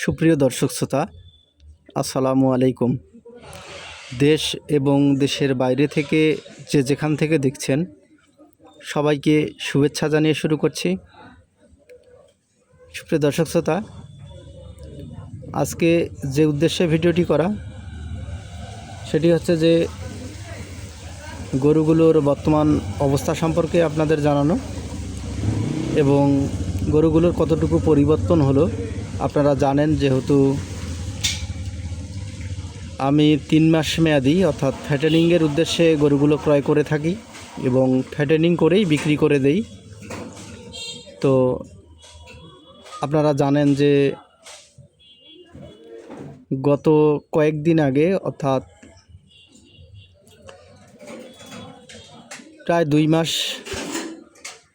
সুপ্রিয় দর্শক শ্রোতা, আসসালামু আলাইকুম। দেশ এবং দেশের বাইরে থেকে যেখান থেকে দেখছেন সবাইকে শুভেচ্ছা জানিয়ে শুরু করছি। সুপ্রিয় দর্শক শ্রোতা, আজকে যে উদ্দেশ্যে ভিডিওটি করা সেটি হচ্ছে যে গরুগুলোর বর্তমান অবস্থা সম্পর্কে আপনাদের জানানো এবং গরুগুলোর কতটুকু পরিবর্তন হলো। আপনারা জানেন যেহেতু আমি 3 মাস মেয়াদি অর্থাৎ ফ্যাটেনিংয়ের উদ্দেশ্যে গরুগুলো ক্রয় করে থাকি এবং ফ্যাটেনিং করেই বিক্রি করে দেই। তো আপনারা জানেন যে গত কয়েকদিন আগে অর্থাৎ প্রায় 2 মাস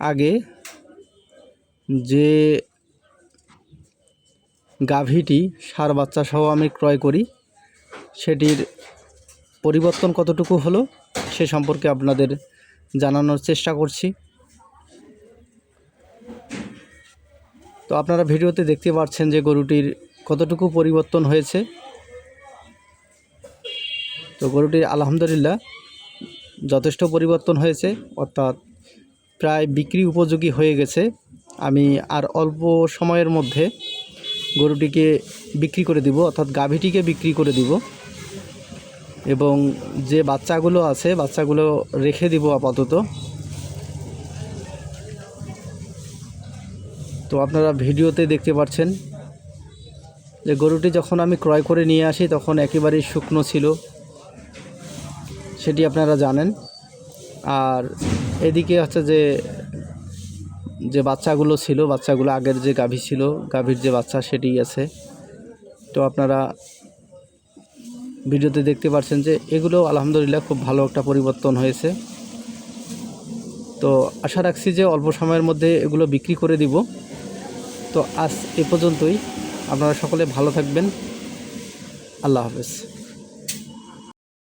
আগে যে গাভীটি ষাঁড় বাচ্চা সহ আমি ক্রয় করি সেটির পরিবর্তন কতটুকু হলো সে সম্পর্কে আপনাদের জানানোর চেষ্টা করছি। তো আপনারা ভিডিওতে দেখতে পাচ্ছেন যে গরুটির কতটুকু পরিবর্তন হয়েছে। তো গরুটির আলহামদুলিল্লাহ যথেষ্ট পরিবর্তন হয়েছে, অর্থাৎ প্রায় বিক্রি উপযোগী হয়ে গেছে। আমি আর অল্প সময়ের মধ্যে গরুটিকে বিক্রি করে দিব, অর্থাৎ গাভীটিকে বিক্রি করে দিব এবং যে বাচ্চাগুলো আছে বাচ্চাগুলো রেখে দিব আপাতত। তো আপনারা ভিডিওতে দেখতে পাচ্ছেন যে গরুটি যখন আমি ক্রয় করে নিয়ে আসি তখন একেবারেই শুকনো ছিল, সেটি আপনারা জানেন। আর এদিকে হচ্ছে যে বাচ্চাগুলো ছিল, বাচ্চাগুলো আগের যে গাভী ছিল গাভীর যে বাচ্চা সেটি আছে। তো আপনারা ভিডিওতে দেখতে পাচ্ছেন যে এগুলো আলহামদুলিল্লাহ খুব ভালো একটা পরিবর্তন হয়েছে। তো আশা রাখছি যে অল্প সময়ের মধ্যে এগুলো বিক্রি করে দিব। তো আজ এ পর্যন্তই। আপনারা সকলে ভালো থাকবেন। আল্লাহ হাফেজ।